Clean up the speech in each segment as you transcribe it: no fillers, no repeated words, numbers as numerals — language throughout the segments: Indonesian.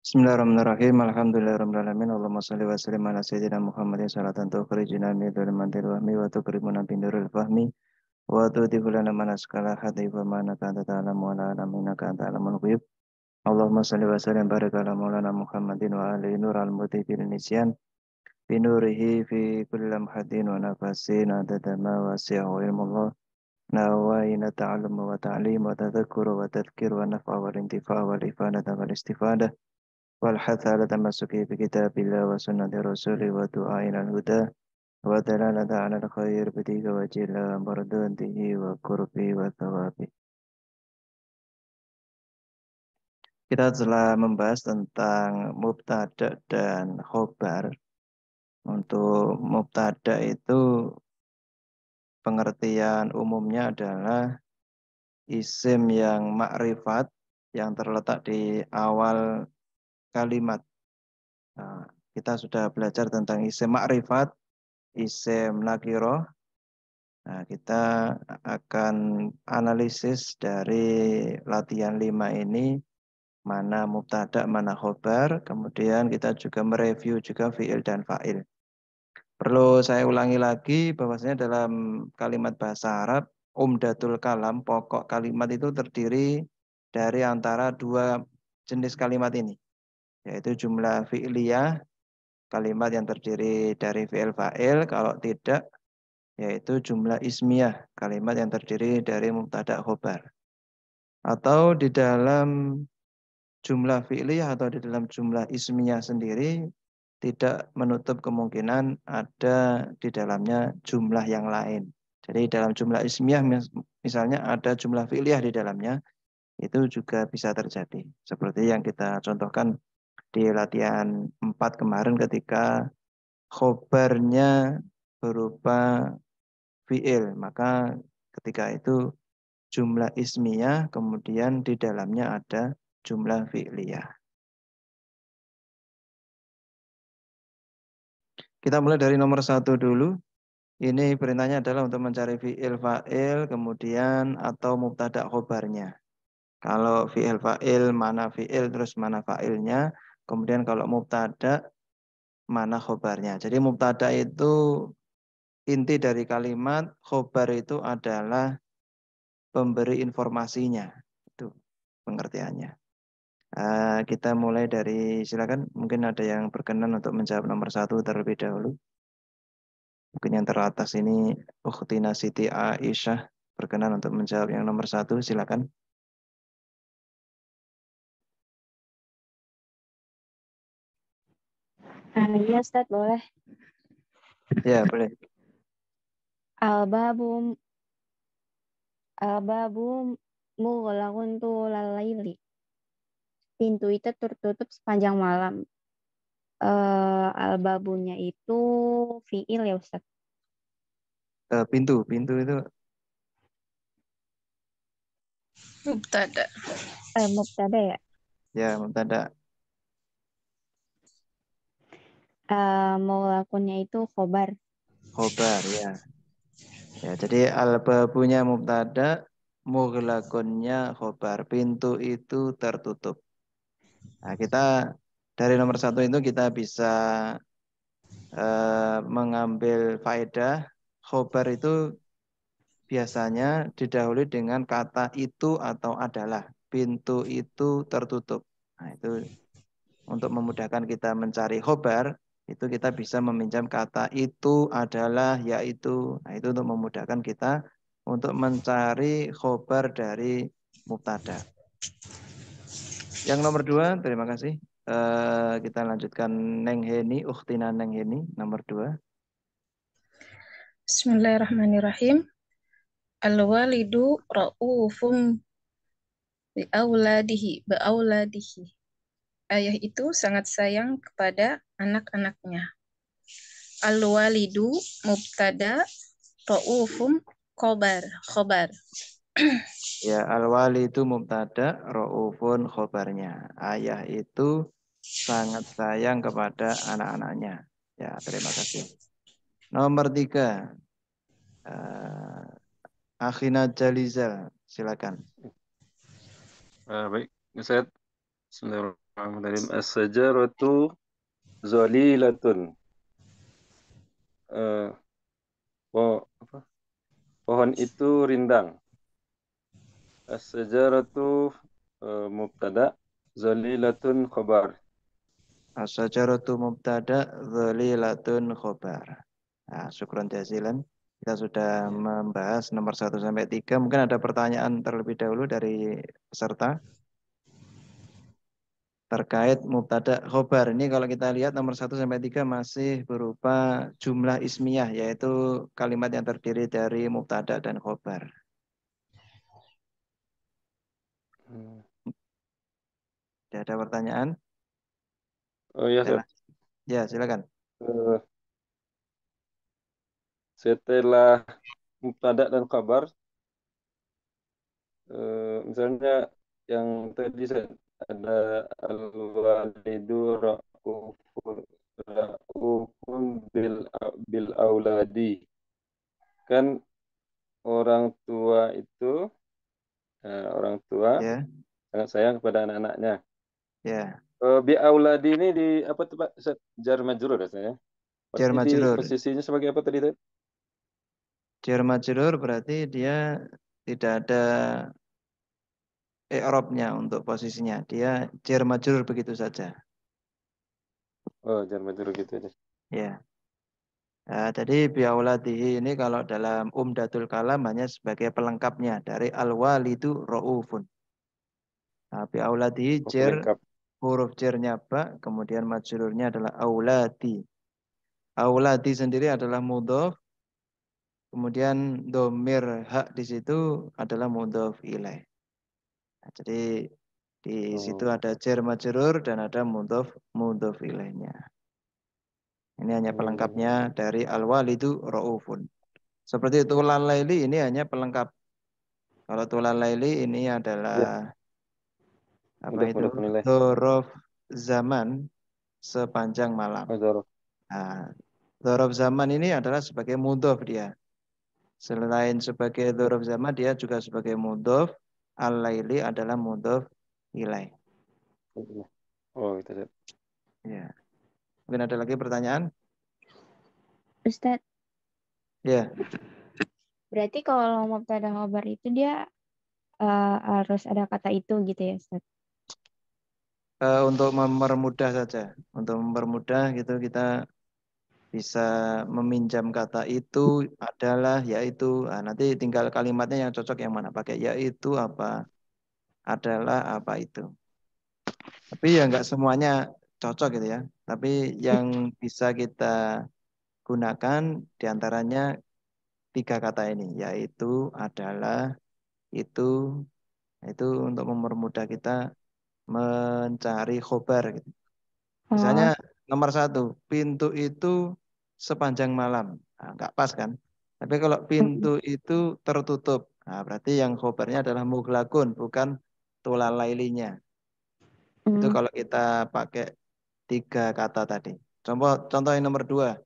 Bismillahirrahmanirrahim. Alhamdulillahirabbil alamin. Allahumma shalli wa sallim ala sayyidina Muhammadin salatan tukhrijuna min dzulmatil wahmi wa tukrimuna bin nuril fahmi wa tudhibu lana manaskala hadhi wa manaka anta ta'lamu wa la a'lamu innaka anta alamul ghuyub. Allahumma shalli wa sallim barik ala maulana Muhammadin wa alihi nural muti bil nisyan bi nurihi fi kulli lamhatin wa nafasin adada ma wasi'ahu ilmullah nawaina ta'allum wa ta'lim wa tadhakkur wa tadhkir wa naf'a wal intifa' wal ifadah wal istifadah والحث على تمسك بكتاب الله وسنة رسوله ودعاء إلى الهدى ودلالة على الخير بديك وجل مردوده وقربه وثوابه. Kita telah membahas tentang mubtada dan khobar. Untuk mubtada itu pengertian umumnya adalah isim yang makrifat yang terletak di awal kalimat. Nah, kita sudah belajar tentang isim makrifat, isim nakiro. Nah, kita akan analisis dari latihan 5 ini, mana mubtada, mana khobar. Kemudian kita juga mereview juga fiil dan fa'il. Perlu saya ulangi lagi bahwasanya dalam kalimat bahasa Arab, umdatul kalam, pokok kalimat itu terdiri dari antara dua jenis kalimat ini, yaitu jumlah fi'liyah, kalimat yang terdiri dari fi'il fa'il, kalau tidak yaitu jumlah ismiyah, kalimat yang terdiri dari mubtada khobar. Atau di dalam jumlah fi'liyah atau di dalam jumlah ismiyah sendiri tidak menutup kemungkinan ada di dalamnya jumlah yang lain. Jadi dalam jumlah ismiyah misalnya ada jumlah fi'liyah di dalamnya, itu juga bisa terjadi. Seperti yang kita contohkan di latihan 4 kemarin ketika khobarnya berupa fi'il, maka ketika itu jumlah ismiyah kemudian di dalamnya ada jumlah fi'liyah. Kita mulai dari nomor 1 dulu. Ini perintahnya adalah untuk mencari fi'il fa'il kemudian atau mubtada khobarnya. Kalau fi'il fa'il mana fi'il terus mana fa'ilnya, kemudian kalau mubtada mana khobarnya. Jadi mubtada itu inti dari kalimat, khobar itu adalah pemberi informasinya. Itu pengertiannya. Kita mulai dari, silakan, mungkin ada yang berkenan untuk menjawab nomor 1 terlebih dahulu. Mungkin yang teratas ini Ukhtina Siti Aisyah berkenan untuk menjawab yang nomor 1, silakan. Iya Ustaz, boleh. Ya, boleh. Al-babu mughlaqun tulal laili. Pintu itu tertutup sepanjang malam. Al-babunya itu fiil ya Ustaz. Pintu itu Mubtada. Mubtada ya. ya mubtada. Mughlakunnya itu khobar. Khobar ya. Ya, jadi al-babunya mubtada, mughlakunnya khobar. Pintu itu tertutup. Nah, kita dari nomor 1 itu kita bisa mengambil faedah. Khobar itu biasanya didahului dengan kata itu atau adalah. Pintu itu tertutup. Nah, itu untuk memudahkan kita mencari khobar, itu kita bisa meminjam kata itu adalah yaitu. Nah, itu untuk memudahkan kita untuk mencari khobar dari mubtada. Yang nomor 2, terima kasih. Kita lanjutkan Neng Heni, Ukhtina Neng Heni, nomor 2. Bismillahirrahmanirrahim. Al-walidu ra'ufum bi'auladihi. Ayah itu sangat sayang kepada anak-anaknya. Al-walidu mubtada, ra'ufum khobar. Ya, al-wali itu mubtada, ra'ufun khobarnya. Ayah itu sangat sayang kepada anak-anaknya. Ya, terima kasih. Nomor 3. Akhina Jalizal, silakan. Baik, Ustaz. Bismillahirrahmanirrahim. Dari as-sajaratu zalilatun. Eh, apa? Pohon itu rindang. As-sajaratu mubtada, zalilatun khabar. As-sajaratu mubtada, dhalilatun khobar. Nah, syukron jazilan. Kita sudah membahas nomor 1 sampai 3. Mungkin ada pertanyaan terlebih dahulu dari peserta terkait mubtada khobar. Ini kalau kita lihat nomor 1 sampai 3 masih berupa jumlah ismiyah, yaitu kalimat yang terdiri dari mubtada dan khobar. Tidak ada pertanyaan? Oh ya, Ustaz. Ya, silakan. Setelah mubtada dan khabar, misalnya yang tadi saya ada al-walidu ra'ufun bil auladi. Kan orang tua itu orang tua Ya, sangat sayang kepada anak-anaknya. ya. Bi auladi ini di apa tuh Pak? Ustaz? Jar majrur rasanya. Jar Berarti di majrur. posisinya sebagai apa tadi? Jar majrur berarti dia tidak ada i'rabnya untuk posisinya. Dia jar majrur begitu saja. Oh, jar majrur gitu aja. Ya. Nah, jadi biauladihi ini kalau dalam Umdatul Kalam hanya sebagai pelengkapnya dari al-walidu ra'ufun. Nah, biauladihi Oh, jar, pelengkap. huruf jarnya ba, kemudian majrurnya adalah auladi. Auladi sendiri adalah mudhof, kemudian domir hak di situ adalah mudhof ilaih. Nah, jadi di situ ada jar majrur dan ada mudhof ilaihnya. Ini hanya pelengkapnya dari al-walidu ra'ufun. Seperti tulal laili ini hanya pelengkap. Kalau tulal laili ini adalah Ya, apa udah itu? penilai. Dzaraf zaman sepanjang malam. Oh, zarf. Nah, dzaraf zaman ini adalah sebagai mudhof dia. Selain sebagai dzaraf zaman dia juga sebagai mudhof. Al-laili adalah mudhof ilaih. Oh, gitu. Ya. Mungkin ada lagi pertanyaan? Ustadz, Ya. berarti kalau mubtada khobar itu dia harus ada kata itu gitu ya, Ustadz? Untuk mempermudah saja. Untuk mempermudah gitu kita bisa meminjam kata itu adalah yaitu. Nah, nanti tinggal kalimatnya yang cocok yang mana, pakai yaitu apa, adalah apa itu. Tapi ya nggak semuanya cocok gitu ya. Tapi yang bisa kita gunakan diantaranya 3 kata ini, yaitu, adalah, itu. Itu untuk mempermudah kita mencari khobar gitu. Misalnya Oh, nomor 1, pintu itu sepanjang malam. Nah, nggak pas kan? Tapi kalau pintu itu tertutup, nah, berarti yang khobarnya adalah mughlaqun, bukan tulalailinya. Itu kalau kita pakai 3 kata tadi. Contoh yang nomor 2,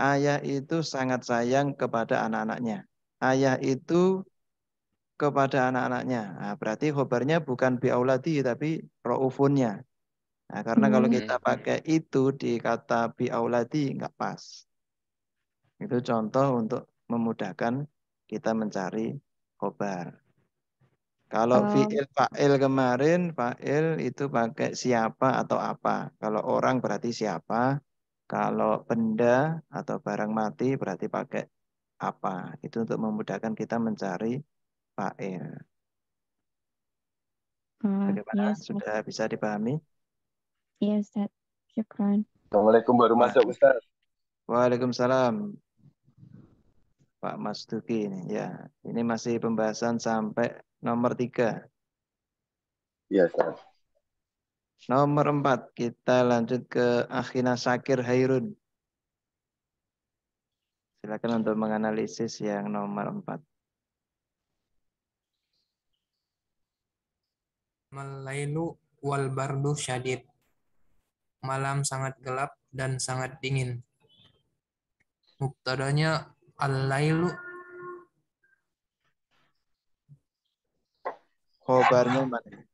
ayah itu sangat sayang kepada anak-anaknya. Ayah itu kepada anak-anaknya. Nah, berarti khobarnya bukan biauladi tapi raufunnya. Nah, karena kalau kita pakai itu di kata biauladi nggak pas. Itu contoh untuk memudahkan kita mencari khobar. Kalau fiil fa'il kemarin, fa'il itu pakai siapa atau apa. Kalau orang berarti siapa. Kalau benda atau barang mati berarti pakai apa. Itu untuk memudahkan kita mencari fa'il. Bagaimana? iya, Ustadz. Sudah bisa dipahami? Iya, Ustadz. Syukran. Assalamualaikum baru masuk Ustaz. Waalaikumsalam, Pak Mas Duki ini. Ya, ini masih pembahasan sampai nomor 3. Iya, Ustaz. Nomor 4, kita lanjut ke Akhina Syakir Hairun. Silakan untuk menganalisis yang nomor 4. Malailu wal bardu syadid. Malam sangat gelap dan sangat dingin. Mubtadanya al-lailu. Khobarnya mana?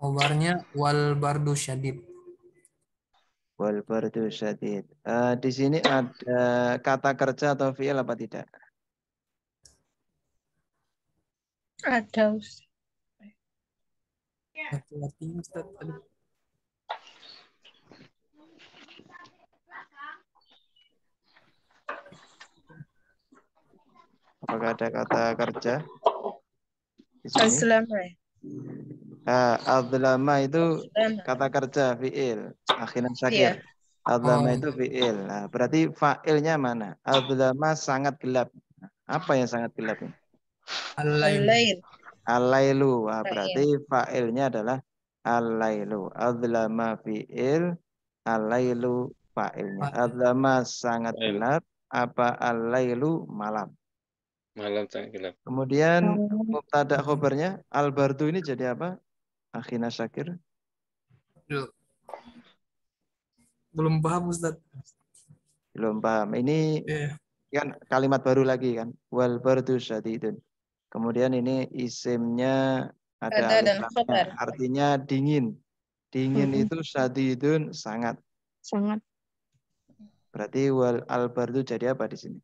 Khobarnya wal bardu syadid. Wal bardu syadid. Di sini ada kata kerja atau fi'il apa tidak? Ada, Ustaz. Laki-laki Ustaz. Aduh. Apakah ada kata kerja di sini? Aslama. Adzlama itu Aslama. kata kerja fi'il. Akhinan Iya. syakir. Adzlama Oh, itu fi'il. Nah, berarti fa'ilnya mana? Adzlama sangat gelap. Apa yang sangat gelap ini? al-lail. Al-lail. Al-lailu. Fa'il. Berarti fa'ilnya adalah al-lailu. Adzlama fi'il. Al-lailu fa'ilnya. Fa'il. Adzlama sangat Fa'il. gelap. Apa al-lailu malam. Malam sangat gelap. Kemudian Oh, mubtada khobarnya al-bardu ini jadi apa? Akhina Syakir. Aduh. Belum paham Ustaz. Belum paham. Ini Eh, kan kalimat baru lagi kan. Wal bardu syadidun. Kemudian ini isimnya ada Ada alif dan lamnya. khobar. Artinya dingin. Dingin mm-mm. itu syadidun sangat. Sangat. Berarti wal al bardu jadi apa di sini?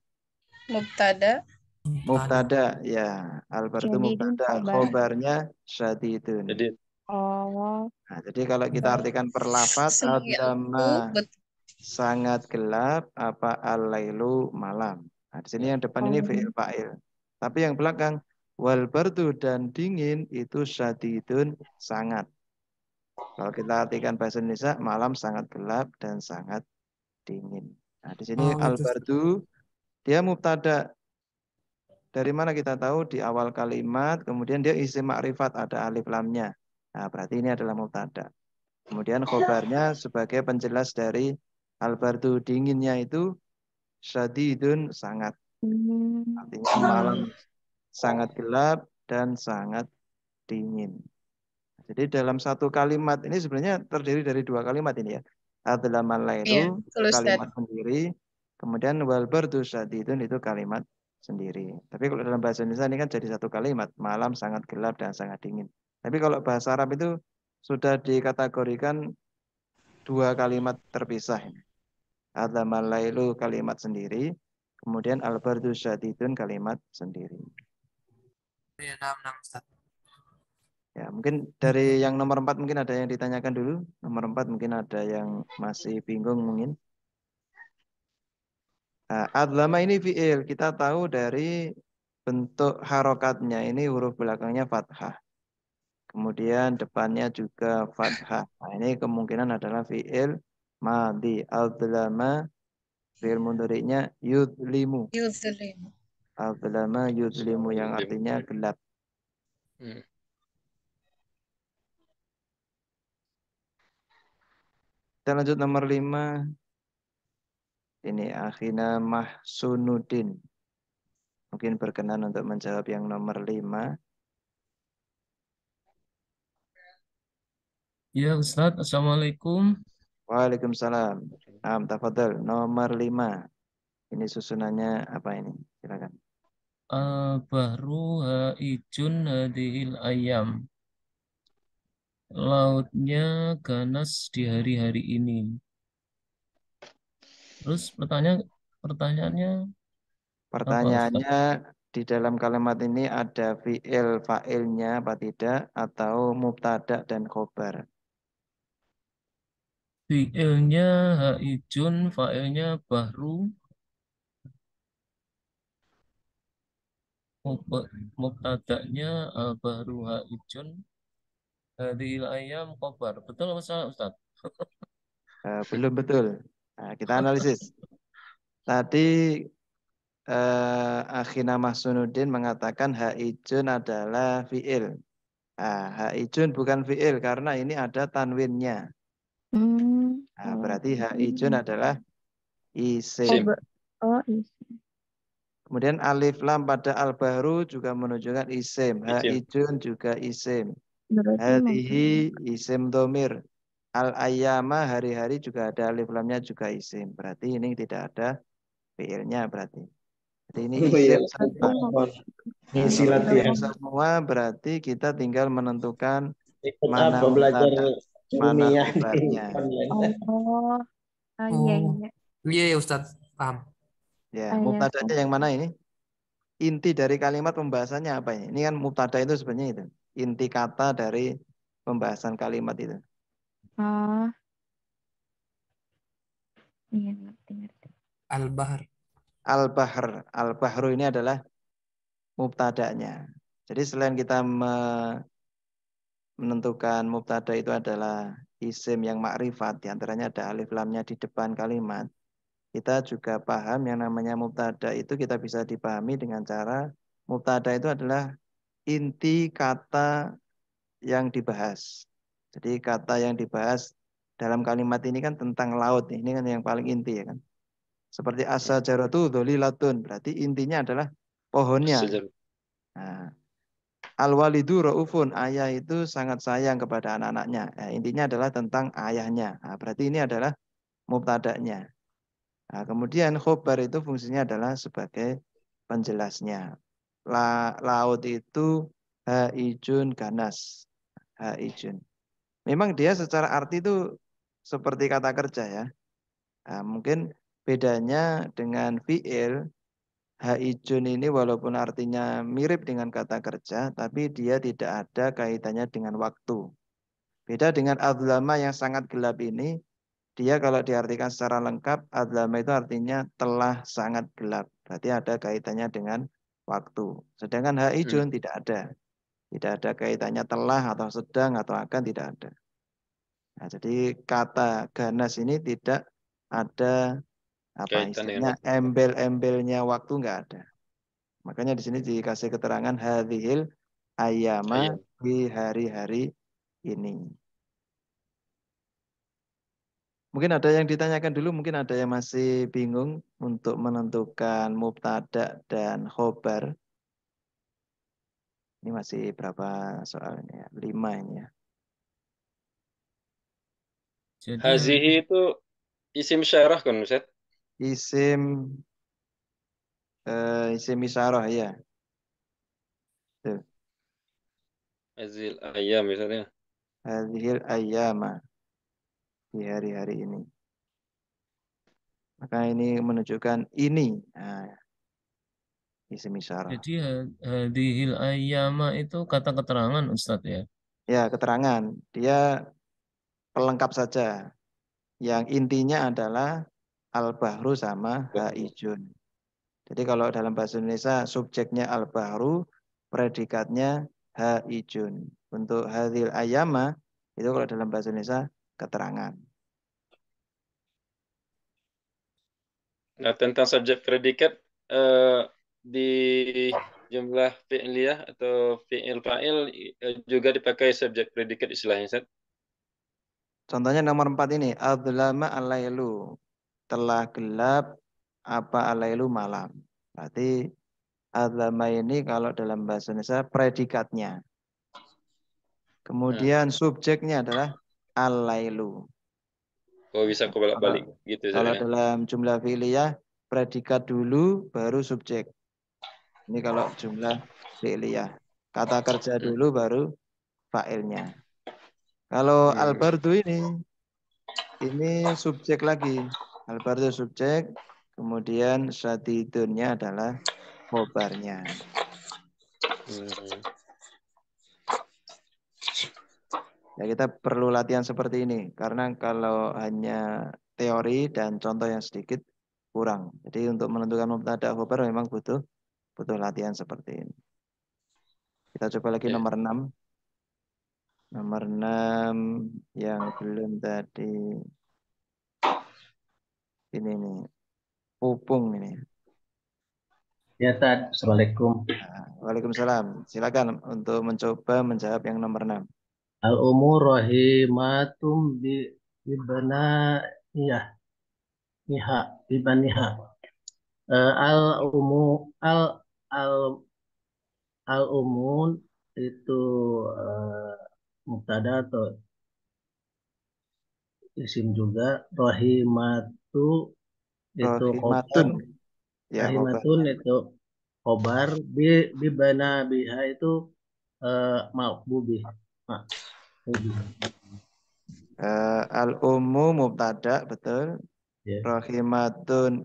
Mubtada. Mubtada ya. Al bardu Syadidun mubtada. khobar. Khobarnya syadidun. Jadi Oh, Nah, jadi kalau kita artikan per lafadz Semua itu adzlama sangat gelap apa al-lailu malam. Nah, di sini yang depan ini fi'il fa'il. Tapi yang belakang wal bardu dan dingin itu syadidun sangat. Kalau kita artikan bahasa Indonesia malam sangat gelap dan sangat dingin. Nah, di sini Oh, al gitu. bardu dia mubtada. Dari mana kita tahu di awal kalimat kemudian dia isim ma'rifat ada alif lamnya. Nah, berarti ini adalah mubtada. Kemudian khobarnya sebagai penjelas dari al-bardu dinginnya itu syadidun sangat. Artinya malam sangat gelap dan sangat dingin. Jadi dalam satu kalimat ini sebenarnya terdiri dari dua kalimat ini ya. Adzlamal Iya, lailu betul, Ustaz. kalimat sendiri, kemudian wal bardu syadidun itu kalimat sendiri. Tapi kalau dalam bahasa Indonesia ini kan jadi satu kalimat, malam sangat gelap dan sangat dingin. Tapi kalau bahasa Arab itu sudah dikategorikan dua kalimat terpisah. Adzlamal lailu kalimat sendiri, kemudian al bardu syadidun kalimat sendiri. Ya, enam Ustaz. Ya, mungkin dari yang nomor 4 mungkin ada yang ditanyakan dulu. Nomor 4 mungkin ada yang masih bingung mungkin. Nah, adzlama ini fi'il. Kita tahu dari bentuk harokatnya ini huruf belakangnya fathah. Kemudian depannya juga fathah. Nah, ini kemungkinan adalah fi'il madhi. Adzlama fi'il mudhari'nya yudlimu. Yuzlim. Adzlama yudlimu yang artinya gelap. Kita lanjut nomor 5. Ini Akhina Mahsunuddin. Mungkin berkenan untuk menjawab yang nomor 5. Ya Ustadz, Assalamualaikum. Waalaikumsalam. Tafadhol. Nomor 5. Ini susunannya apa ini? Silakan. Bahru haijun hadhil ayam. Lautnya ganas di hari-hari ini. Terus pertanyaannya Pertanyaannya di dalam kalimat ini ada fi'il fa'ilnya apa tidak atau mubtada dan khobar. fi'ilnya haijun, fa'ilnya bahru, mubtada'nya bahru haijun, hadhil ayam khobar. Betul apa salah Ustadz? Belum betul. Nah, kita analisis. Tadi Akhina Mahsunuddin mengatakan haijun adalah fi'il. Haijun bukan fi'il karena ini ada tanwinnya. Berarti haijun adalah isim. Oh, isim. Kemudian alif lam pada al-bahru juga menunjukkan isim. Haijun juga isim. Hadihi isim domir. Al-ayyama hari-hari juga ada alif lamnya juga isim. Berarti ini tidak ada fi'ilnya berarti. Jadi ini isim semua. Kalau isim semua berarti kita tinggal menentukan Ikut mana apa belajar mubtada, mana ilmiah di khobarnya. online? Oh, iya Oh, iya. iya ya Ustadz, paham. Ya, Iya, mubtadanya yang mana ini? Inti dari kalimat pembahasannya apa ini? Ini kan mubtada itu sebenarnya itu. Inti kata dari pembahasan kalimat itu. Oh, iya ngerti. Al-Bahr. Al-Bahr. Al-Bahru ini adalah mubtadanya. Jadi selain kita menentukan mubtada itu adalah isim yang makrifat, diantaranya ada alif lamnya di depan kalimat, kita juga paham yang namanya mubtada itu kita bisa dipahami dengan cara mubtada itu adalah inti kata yang dibahas. Jadi kata yang dibahas dalam kalimat ini kan tentang laut, ini kan yang paling inti ya kan. Seperti asyajaratu dzalilatun, berarti intinya adalah pohonnya. Sejarah. Nah, al-walidu raufun, ayah itu sangat sayang kepada anak-anaknya. Nah, intinya adalah tentang ayahnya. Nah, berarti ini adalah mubtada'nya. Nah, kemudian khobar itu fungsinya adalah sebagai penjelasnya. Laut itu haijun ganas. Haijun. Memang dia secara arti itu seperti kata kerja ya. Nah, mungkin bedanya dengan fi'il, haijun ini walaupun artinya mirip dengan kata kerja, tapi dia tidak ada kaitannya dengan waktu. Beda dengan adzlama yang sangat gelap ini, dia kalau diartikan secara lengkap, adzlama itu artinya telah sangat gelap. Berarti ada kaitannya dengan waktu. Sedangkan haijun tidak ada. Tidak ada kaitannya telah atau sedang atau akan, tidak ada. Nah, jadi kata ganas ini tidak ada apa Kaitan dengan istilahnya waktu. embel-embelnya waktu, nggak ada. Makanya di sini dikasih keterangan hadhil ayyama Ayam. di hari-hari ini. Mungkin ada yang ditanyakan dulu, mungkin ada yang masih bingung untuk menentukan mubtada dan khobar. Ini masih berapa soalnya? 5 ini ya. Jadi Hazihi itu isim syarah kan Ustaz? Isim isim isyarah ya. Tuh. Hazil ayam misalnya. Hadhil ayyama di hari-hari ini. Maka ini menunjukkan ini. Nah, isim isyarah. jadi hadhil ayyama itu kata keterangan Ustadz ya. Ya, keterangan. Dia pelengkap saja. Yang intinya adalah al-bahru sama haijun. Jadi kalau dalam bahasa Indonesia subjeknya al-bahru, predikatnya haijun. Untuk hadhil ayyama itu kalau dalam bahasa Indonesia keterangan. Nah, tentang subjek predikat di jumlah fi'liyah atau fi'il fa'il juga dipakai subjek predikat istilahnya Ustaz. Contohnya nomor 4 ini, adzlama alailu. Telah gelap apa alailu malam. Berarti adzlama ini kalau dalam bahasa Indonesia predikatnya. Kemudian subjeknya adalah al-lailu. Oh, bisa kebolak-balik gitu Kalau Ustaz. dalam jumlah fi'liyah predikat dulu baru subjek. Ini kalau jumlah fi'liyah. Kata kerja dulu baru fa'ilnya. Kalau al-bardu ini subjek lagi. Al-bardu subjek, kemudian syadidunnya adalah khobarnya. Ya, kita perlu latihan seperti ini karena kalau hanya teori dan contoh yang sedikit kurang. Jadi untuk menentukan mubtada khobar memang butuh latihan seperti ini. Kita coba lagi nomor 6. Nomor 6 yang belum tadi. Ini nih. Pupung ini. Ya, Tad. Assalamualaikum. Waalaikumsalam. Silakan untuk mencoba menjawab yang nomor 6. Al-umur rahimatum ibna'iyah. Ibaniha. Al-umun itu mubtada atau isim juga. Rahimatu itu khobar. Rohimatun. Ya, khobar. Rahimatun itu khobar. Bibana biha itu ma'bubih. Al-ummu mubtada, betul. Ya. Rahimatun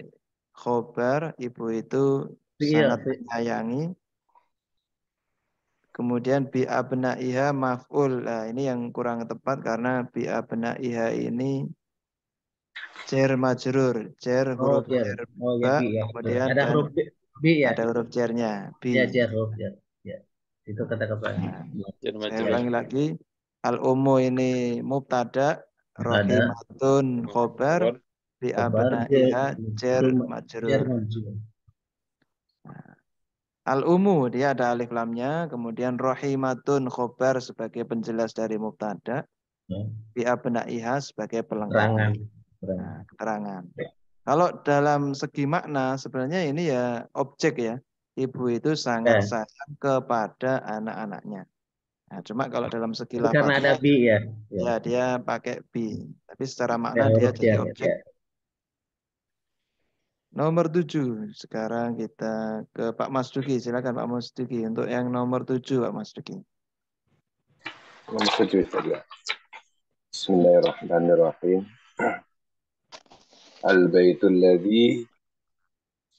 khobar, ibu itu Iya, sangat menyayangi. Kemudian bi abnaiha maf'ul. Nah, ini yang kurang tepat karena bi abnaiha ini jar majrur, jar oh huruf ya, jar oh ya, ba, bi ya. kemudian Ada dan huruf B ya, ada huruf jarnya ya, bi. jar huruf ya, ya. Itu kata kepala. Nah, Jar saya majrur. ulangi lagi. Al-ummu ini mubtada, Ada rahimatun khobar, bi kabar abnaiha jar majrur. Al-ummu dia ada alif lamnya, kemudian rahimatun khobar sebagai penjelas dari mubtada, bi abnaiha sebagai pelengkapnya. Nah, keterangan. Kalau dalam segi makna sebenarnya ini ya objek ya. Ibu itu sangat sayang kepada anak-anaknya. Nah, cuma kalau dalam segi Karena ada lafadznya bi ya. ya dia pakai bi. Tapi secara makna dia jadi objek. Nomor 7. Sekarang kita ke Pak Mas Duki. Silakan Pak Mas Duki untuk yang nomor 7 Pak Mas Duki. Nomor 7 saja. Bismillahirrahmanirrahim. Al-baitul ladzi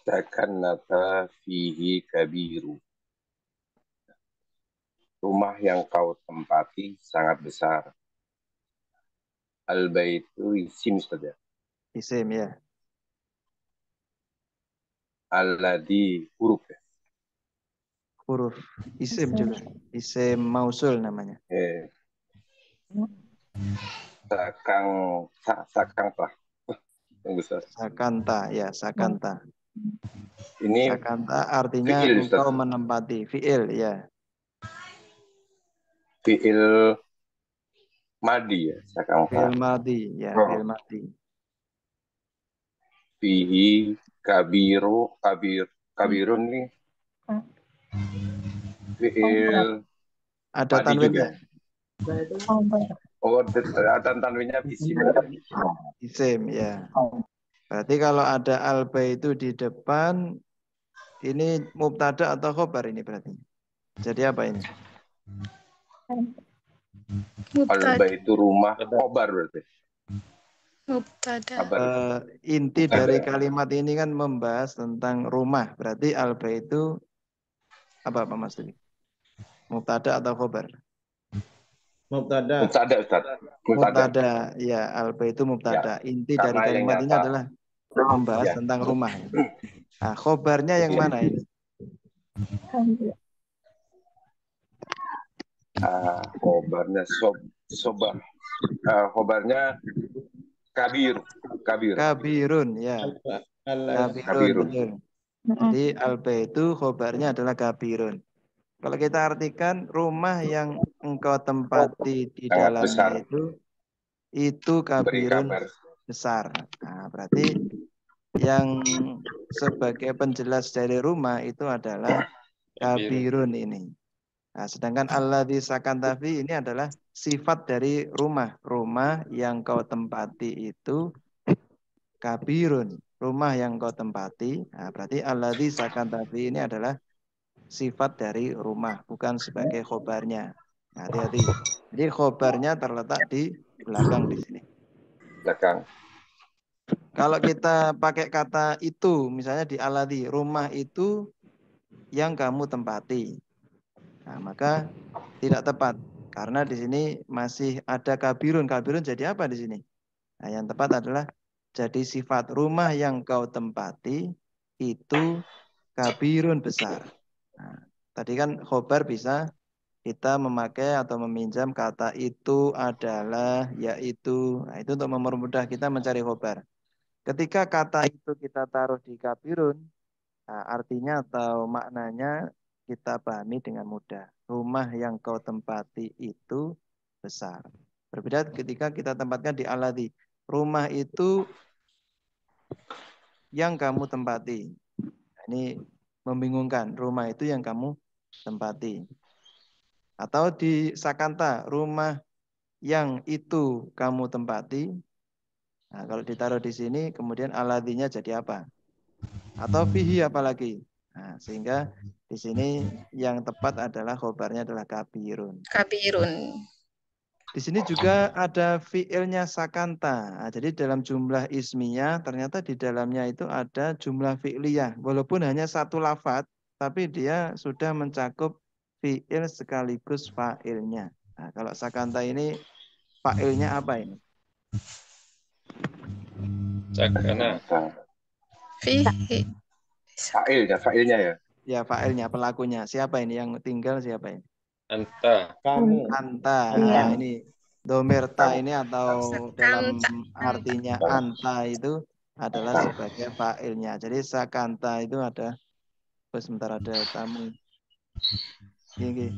sakannata fihi kabiru. Rumah yang kau tempati sangat besar. Al-baitu isim saja. Isim ya. Alladzi huruf ya. Huruf isim juga. Isim mausul namanya. Sakanta. Yang besar. Sakanta ya, sakanta. Ini Sakanta artinya fi'il, engkau Ustaz. menempati. Fi'il ya. Fi'il madi ya, sakanta. Fi'il madi ya, fi'il madi. Fihi kabirun nih. Fi'il ada madi juga. tanwinnya. Oh, tanwinnya isim. Isim ya. Berarti kalau ada alba itu di depan, ini mubtada atau khobar ini berarti. Jadi apa ini? Alba itu rumah, khobar berarti. Mubtada. Inti dari kalimat ini kan membahas tentang rumah. Berarti alba itu apa Pak Mas Duki? Mubtada atau khobar? Mubtada. Mubtada. Ya, alba itu mubtada. Ya, Inti dari kalimat ini adalah membahas tentang rumah. Nah, khobarnya yang mana ini? Khobarnya khobarnya kabirun ya. Kabirun, betul. Jadi alba itu khobarnya adalah kabirun. Kalau kita artikan rumah yang engkau tempati di dalamnya itu kabirun besar. Nah, berarti yang sebagai penjelas dari rumah itu adalah kabirun ini. Nah, sedangkan alladzi sakantafi ini adalah sifat dari rumah. Rumah yang kau tempati itu kabirun. Rumah yang kau tempati. Nah, berarti alladzi sakantafi ini adalah sifat dari rumah, bukan sebagai khobarnya. Nah, hati-hati. Jadi khobarnya terletak di belakang di sini. Belakang. Kalau kita pakai kata itu, misalnya di alladzi, rumah itu yang kamu tempati. Nah, maka tidak tepat karena di sini masih ada kabirun. Kabirun jadi apa di sini? Nah, yang tepat adalah jadi sifat rumah yang kau tempati itu kabirun besar. Nah, tadi kan khobar bisa kita memakai atau meminjam kata itu adalah, yaitu. Nah, itu untuk mempermudah kita mencari khobar. Ketika kata itu kita taruh di kabirun, nah, artinya atau maknanya kita pahami dengan mudah. Rumah yang kau tempati itu besar. Berbeda ketika kita tempatkan di alladzi. Rumah itu yang kamu tempati. Nah, ini membingungkan. Rumah itu yang kamu tempati. Atau di sakanta, rumah yang itu kamu tempati. Nah, kalau ditaruh di sini, kemudian aladzinya jadi apa? Atau fihi apalagi? Nah, sehingga di sini yang tepat adalah khobarnya adalah kabirun. Kabirun. Di sini juga ada fiilnya sakanta. Nah, jadi dalam jumlah ismiyah ternyata di dalamnya itu ada jumlah fi'liyah. Walaupun hanya satu lafadz, tapi dia sudah mencakup fi'il sekaligus fa'ilnya. Nah, kalau sakanta ini fa'ilnya apa ini? Sakana. Fihi. Fa'ilnya ya. Ya, fa'ilnya, pelakunya. Siapa ini yang tinggal siapa ini? Anta. Kamu. Anta. Iya. Nah, ini domerta Kamu. ini atau dalam artinya anta itu adalah sebagai fa'ilnya. Jadi sakanta itu ada, sebentar ada tamu. Ini.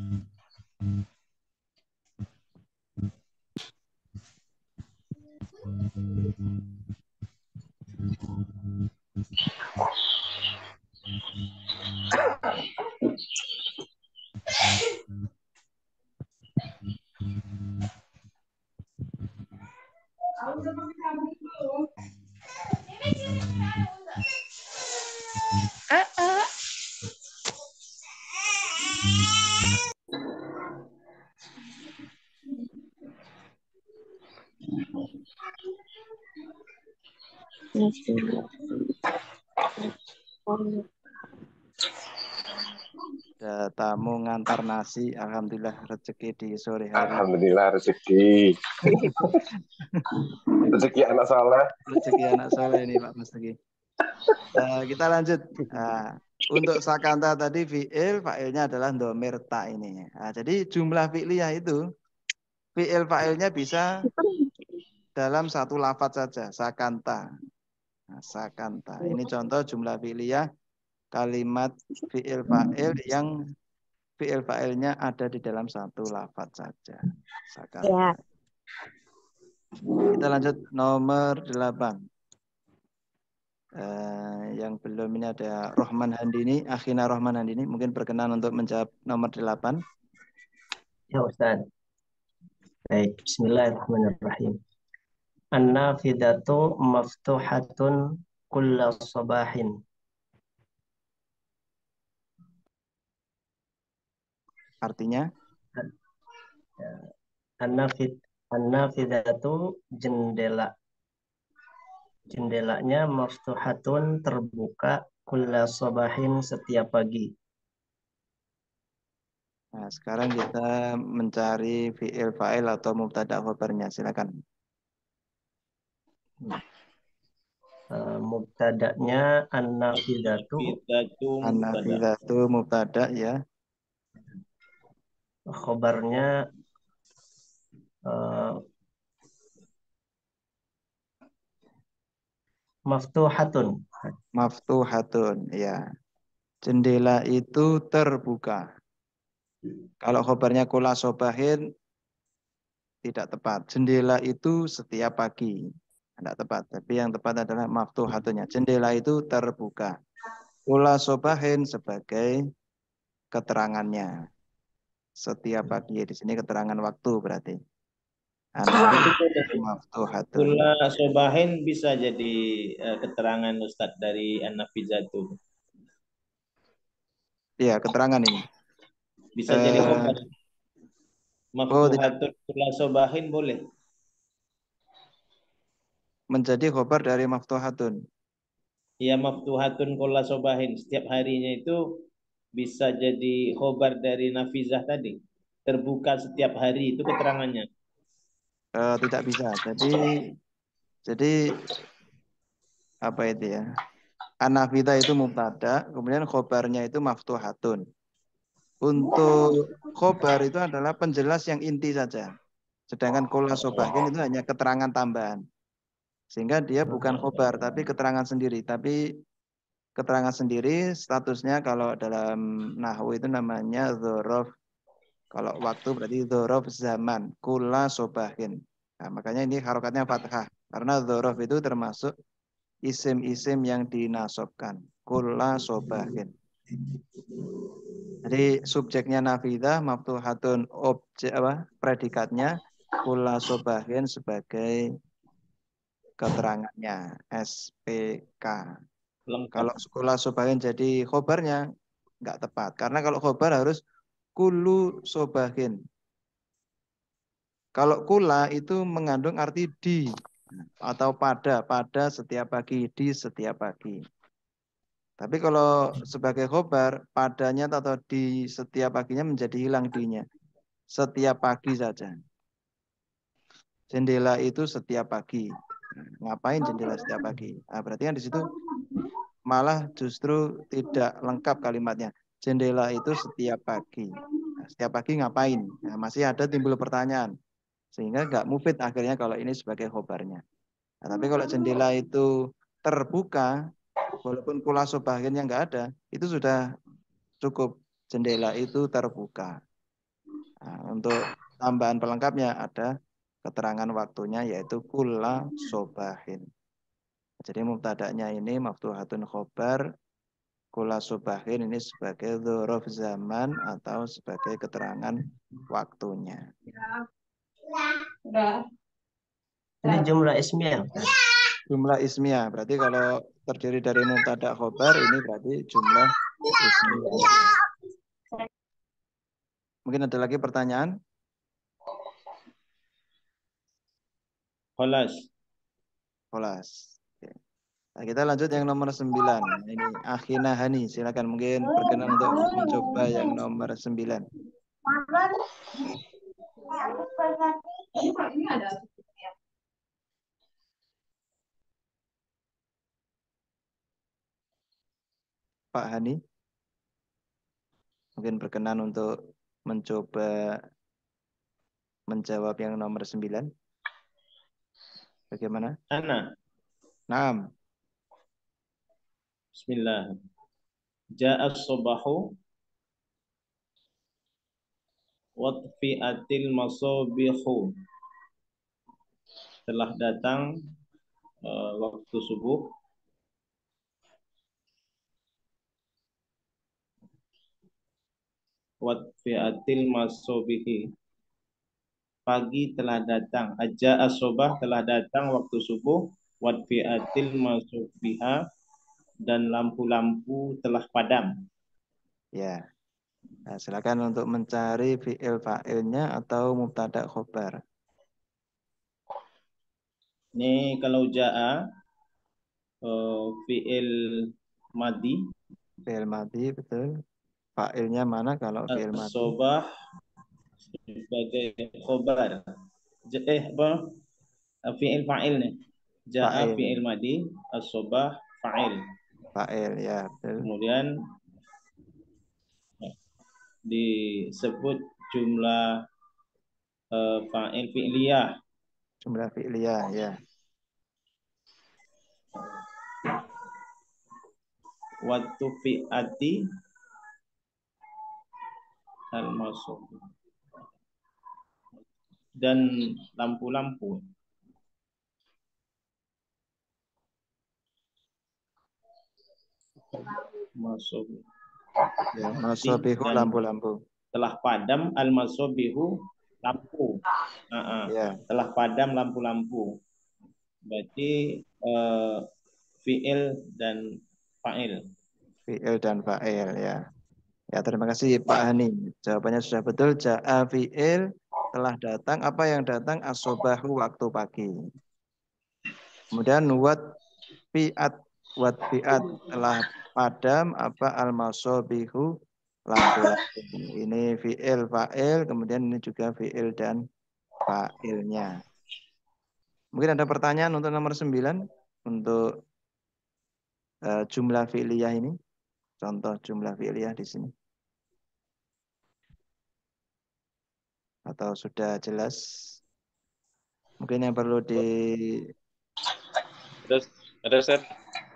Ada tamu ngantar nasi, alhamdulillah rezeki di sore hari. Alhamdulillah rezeki. Rezeki anak soleh. Rezeki anak soleh ini Pak Mustaqi. Kita lanjut. Nah, untuk sakanta tadi fi'il, fa'ilnya adalah domir ta ini. Nah, jadi jumlah fi'liyah itu fi'il fa'ilnya bisa dalam satu lafadz saja, sakanta. Nah, sakanta. Ini contoh jumlah fi'liyah kalimat fi'il fa'il yang fi'il fa'ilnya ada di dalam satu lafadz saja. Sakanta. Ya. Kita lanjut nomor 8. Yang belum ini ada Rohman Handini, Akhina Rohman Handini, mungkin berkenan untuk menjawab nomor 8. Ya Ustaz. Baik, bismillahirrahmanirrahim. An-nafidatu maftuhatun kulla sabahin. Artinya? An-nafidatu jendela. Jendelanya maftuhatun terbuka kulla sabahin setiap pagi. Nah, sekarang kita mencari fi'il fa'il atau mubtada khobarnya. Silakan. Mubtada'nya an-nafidatu. An-nafidatu mubtada ya. Khobarnya maftuhatun. Maftuhatun ya. Jendela itu terbuka. Kalau khobarnya kula sobahin tidak tepat. Jendela itu setiap pagi. Tidak tepat. Tapi yang tepat adalah maftuhatunya. Jendela itu terbuka. Kula sobahin sebagai keterangannya. Setiap pagi. Di sini keterangan waktu berarti. Maftuhatun. Kula sobahin bisa jadi keterangan Ustadz dari an-nafizatu. Iya, keterangan ini. Bisa jadi khobar. Maftuhatun kula sobahin boleh. Menjadi khobar dari maftuhatun. Iya, maftuhatun kula sobahin. Setiap harinya itu bisa jadi khobar dari nafizah tadi. Terbuka setiap hari, itu keterangannya. Tidak bisa. Jadi apa itu ya? An-nafida itu mubtada, kemudian khobarnya itu maftuhatun. Untuk khobar itu adalah penjelas yang inti saja. Sedangkan kula sobahin itu hanya keterangan tambahan. Sehingga dia bukan khobar, tapi keterangan sendiri. Tapi keterangan sendiri statusnya kalau dalam nahwu itu namanya dzorof. Kalau waktu berarti dzorof zaman. Kula sobahin. Nah, makanya ini harokatnya fathah. Karena dzorof itu termasuk isim-isim yang dinasobkan. Kula sobahin. Jadi subjeknya nafidah, maftuhatun objek apa? Predikatnya kula sobahin sebagai keterangannya SPK. Lengkap. Kalau kula sobahin jadi khobarnya nggak tepat. Karena kalau khobar harus kulu sobahin. Kalau kula itu mengandung arti di atau pada setiap pagi, di setiap pagi. Tapi kalau sebagai khobar, padanya atau di setiap paginya menjadi hilang dinya. Setiap pagi saja. Jendela itu setiap pagi. Ngapain jendela setiap pagi? Nah, berarti kan di situ malah justru tidak lengkap kalimatnya. Jendela itu setiap pagi. Nah, setiap pagi ngapain? Nah, masih ada timbul pertanyaan. Sehingga nggak mufid akhirnya kalau ini sebagai khobarnya. Nah, tapi kalau jendela itu terbuka, walaupun kula sobahinnya nggak ada, itu sudah cukup. Jendela itu terbuka. Nah, untuk tambahan pelengkapnya ada keterangan waktunya yaitu kula sobahin. Jadi mubtada'nya ini maftuhatun khobar, kula sobahin ini sebagai dzuruf zaman atau sebagai keterangan waktunya. Ini jumlah ismiyah. Jumlah ismiyah, berarti kalau terdiri dari mubtada' khobar ini berarti jumlah ismiyah. Mungkin ada lagi pertanyaan? Kholas. Kholas. Oke. Nah, kita lanjut yang nomor 9. Ini Akhina Hani, silakan mungkin berkenan untuk mencoba yang nomor 9. Pak Hani, mungkin berkenan untuk mencoba menjawab yang nomor 9. Bagaimana? Ana. Naam. Bismillah. Ja'a as-subahu watfi'atil masabihu. Telah datang waktu subuh. Watfi'atil masabihi. Pagi telah datang. Ja'a as-subah telah datang waktu subuh. Watfi'atil masabiha. Dan lampu-lampu telah padam. Ya. Nah, silakan untuk mencari fi'il fa'ilnya atau mubtada' khobar. Ini kalau ja'a fi'il madi. Fi'il madi, betul. Fa'ilnya mana kalau fi'il madi? As-subah sebagai khobar. Fi'il fa'il nih. Ja'a Fa'il. fi'il madi, as-subah fa'il. Fa'il, ya, betul. Kemudian disebut jumlah fa'il fi'liyah. Jumlah fi'liyah, ya. Waktu fi'ati al-masuk. Dan lampu-lampu. Masuk. Ya, masabihu lampu-lampu. Telah padam al-masabihu lampu. Ya. Telah padam lampu-lampu. Berarti fi'il dan fa'il. Fi'il dan fa'il, ya. Ya, terima kasih Pak Hani. Jawabannya sudah betul. Ja'a fi'il telah datang. Apa yang datang? As-sobahu waktu pagi. Kemudian wat fi'at telah padam apa al-masabihu lampu-lampu. Ini fi'il fa'il, kemudian ini juga fi'il dan fa'ilnya. Mungkin ada pertanyaan untuk nomor 9 untuk jumlah fi'liyah ini. Contoh jumlah fi'liyah di sini. Atau sudah jelas? Mungkin yang perlu di... Ada Ustaz. Ya,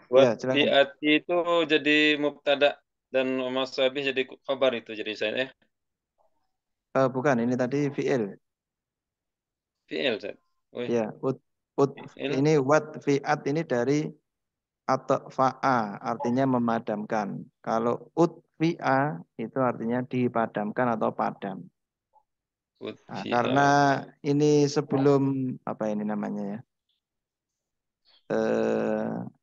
Buat silakan. fi'ati itu jadi mubtada dan masabih jadi khabar itu jadi saya. Bukan, ini tadi fi'il. Fi'il Ustaz. Ya, ini wat fi'at ini dari atau fa'a, artinya memadamkan. Kalau utfi'a itu artinya dipadamkan atau padam. Nah, karena ini sebelum apa ini namanya ya,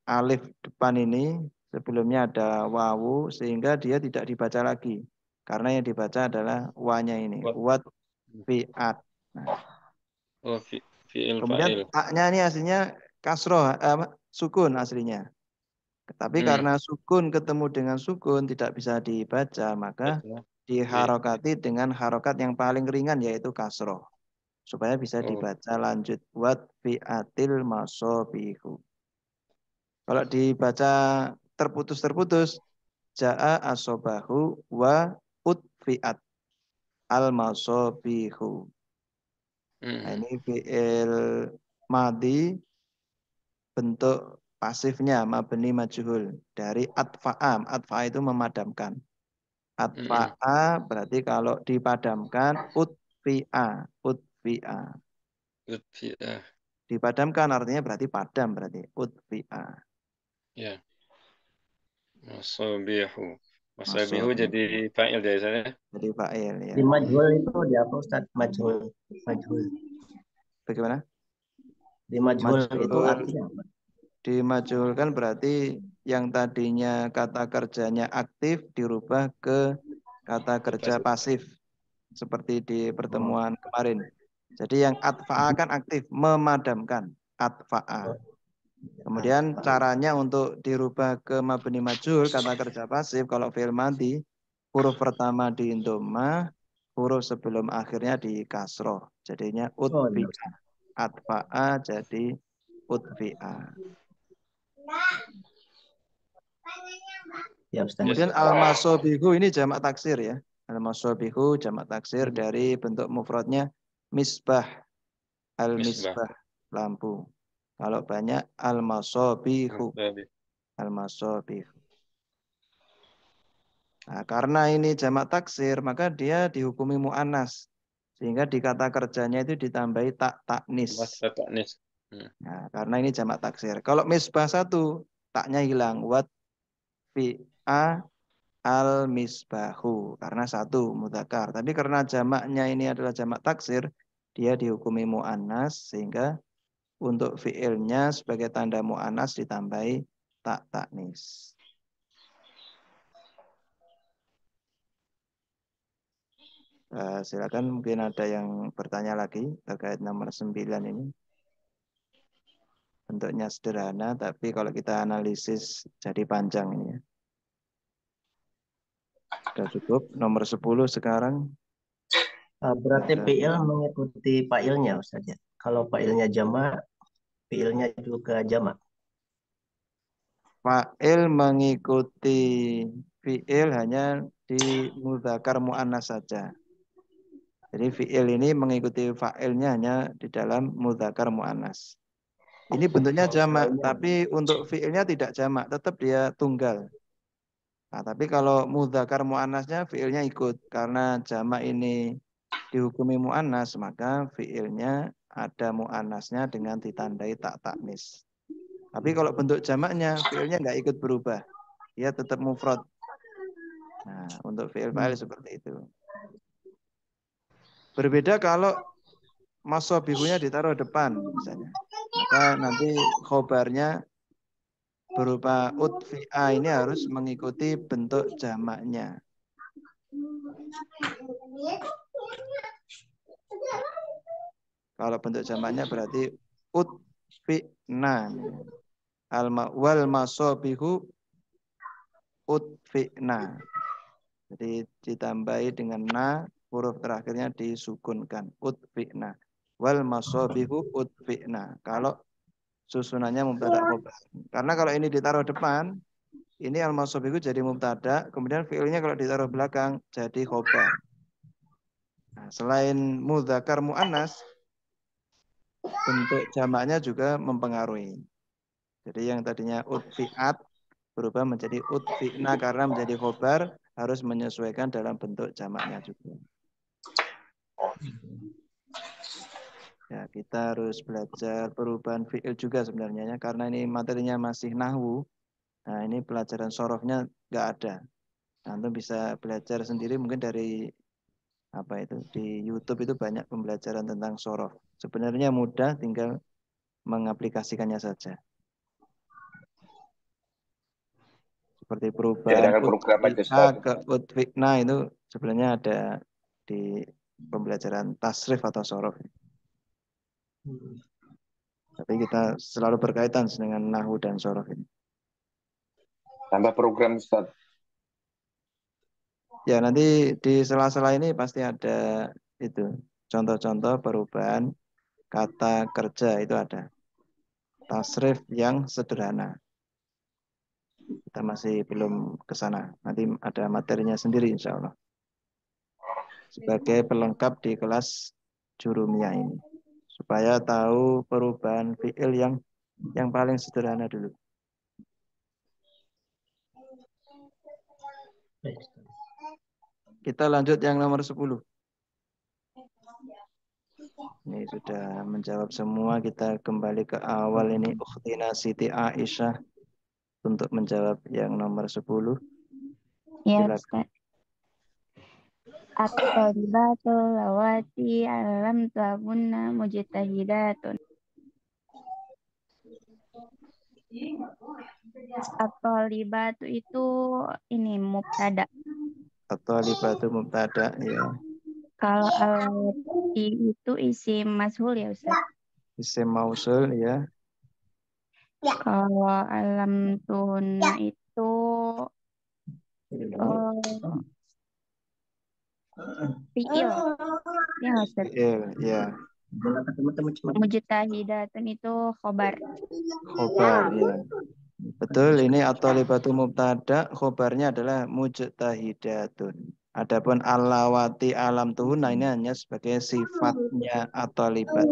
alif depan ini sebelumnya ada wawu sehingga dia tidak dibaca lagi. Karena yang dibaca adalah wanya ini, wat fi'at. Nah, Oh, fi'il Kemudian fa'il. taknya ini aslinya kasroh, sukun aslinya. Tapi karena sukun ketemu dengan sukun tidak bisa dibaca, maka diharokati dengan harokat yang paling ringan yaitu kasroh. Supaya bisa dibaca lanjut. Wat fi'atil masobihu. Kalau dibaca terputus-terputus, ja'a asobahu wa utfi'at al-masobihu. Nah, ini fi'il madi bentuk pasifnya mabni majhul dari atfa'a. Atfa'a itu memadamkan. Atfa'a berarti kalau dipadamkan utfi'a. Utfi'a. Dipadamkan artinya berarti padam berarti utfi'a. Ya. Masabihu. Masabihu jadi fa'il dari sana. Jadi fa'il ya. Di majhul itu di apa Ustaz? Majhul. Majhul. Bagaimana? Di majhul itu artinya apa? Dimajhulkan berarti yang tadinya kata kerjanya aktif dirubah ke kata kerja pasif seperti di pertemuan kemarin. Jadi yang atfa'a kan aktif, memadamkan, atfa'a. Kemudian caranya untuk dirubah ke mabni majhul, kata kerja pasif, kalau fi'il madi, huruf pertama di dhamma, huruf sebelum akhirnya di kasroh. Jadinya utfi'a. Atfa'a jadi utfi'a. Ya, Ustaz. Kemudian al-masobihu ini jamak taksir ya. Al-masobihu jamak taksir dari bentuk mufradnya misbah. Al-misbah, lampu. Kalau banyak al-masobihu. Al-masobihu. Nah, karena ini jamak taksir, maka dia dihukumi mu'annas. Sehingga di kata kerjanya itu ditambahi taknis. Nah, karena ini jamak taksir. Kalau misbah satu, taknya hilang. Wat fi'a al-misbahu. Karena satu, mudzakkar. Tapi karena jamaknya ini adalah jamak taksir, dia dihukumi mu'annas. Sehingga untuk fi'ilnya sebagai tanda mu'annas ditambahi taknis. Silakan mungkin ada yang bertanya lagi terkait nomor 9 ini. Bentuknya sederhana, tapi kalau kita analisis jadi panjang ini ya. Sudah cukup. Nomor 10 sekarang. Berarti fi'il mengikuti fa'ilnya Ustaz ya. Kalau fa'ilnya jamak, fi'ilnya juga jamak. Fa'il mengikuti fi'il hanya di mudzakkar mu'annas saja. Jadi fi'il ini mengikuti fa'ilnya hanya di dalam mudzakkar mu'annas. Ini bentuknya jamak, tapi untuk fi'ilnya tidak jamak, tetap dia tunggal. Nah, tapi kalau mudzakkar mu'annasnya fi'ilnya ikut. Karena jamak ini dihukumi mu'annas, maka fi'ilnya ada mu'annasnya dengan ditandai taknis. Tapi kalau bentuk jamaknya, fi'ilnya nggak ikut berubah. Dia tetap mufrad. Nah, untuk fi'il fa'il seperti itu. Berbeda kalau masobihunya ditaruh depan misalnya. Maka nanti khobarnya berupa utfi'a ini harus mengikuti bentuk jamaknya. Kalau bentuk jamaknya berarti utfi'na. Wal masobihu utfi'na. Jadi ditambahi dengan na, huruf terakhirnya disukunkan. Utfi'na. Wal masobihu utfi'na. Kalau susunannya mubtada khobar. Karena kalau ini ditaruh depan, ini al-masobihu jadi mubtada, kemudian fi'ilnya kalau ditaruh belakang jadi khobar. Nah, selain mudzakkar mu'annas, bentuk jamaknya juga mempengaruhi. Jadi yang tadinya utfi'at berubah menjadi utfi'na karena menjadi khobar, harus menyesuaikan dalam bentuk jamaknya juga. Ya, kita harus belajar perubahan fi'il juga sebenarnya ya, karena ini materinya masih nahwu. Nah, ini pelajaran sorofnya nggak ada. Nah, Antum bisa belajar sendiri mungkin dari apa itu di YouTube itu banyak pembelajaran tentang sorof. Sebenarnya mudah, tinggal mengaplikasikannya saja. Seperti perubahan utfi'a ke utfi'na itu sebenarnya ada di pembelajaran tasrif atau sorof. Tapi kita selalu berkaitan dengan nahwu dan sorof ini. Tambah program Ustaz. Ya, nanti di sela-sela ini pasti ada itu contoh-contoh perubahan kata kerja itu ada. Tasrif yang sederhana. Kita masih belum ke sana. Nanti ada materinya sendiri insya Allah. Sebagai pelengkap di kelas jurumiyah ini. Supaya tahu perubahan fi'il yang paling sederhana dulu. Kita lanjut yang nomor 10. Ini sudah menjawab semua. Kita kembali ke awal ini. Ukhtina Siti Aisyah untuk menjawab yang nomor 10. Ya, Ustaz. At-thalibatul lawati alam tabunna mujtahidatun. At-thalibatu itu ini mubtada. At-thalibatu mubtada, ya. Kalau alawati itu isim mashhul ya Ustaz. Isim mausul, ya. Kalau alam tunna itu fi'il. Ya Ustaz. Fi'il, ya. Mujtahidatun itu khobar. Khobar, ya. Betul, ini at-thalibatu mubtada, khobarnya adalah mujtahidatun. Adapun alawati alam tuhuna ini hanya sebagai sifatnya at-thalibat.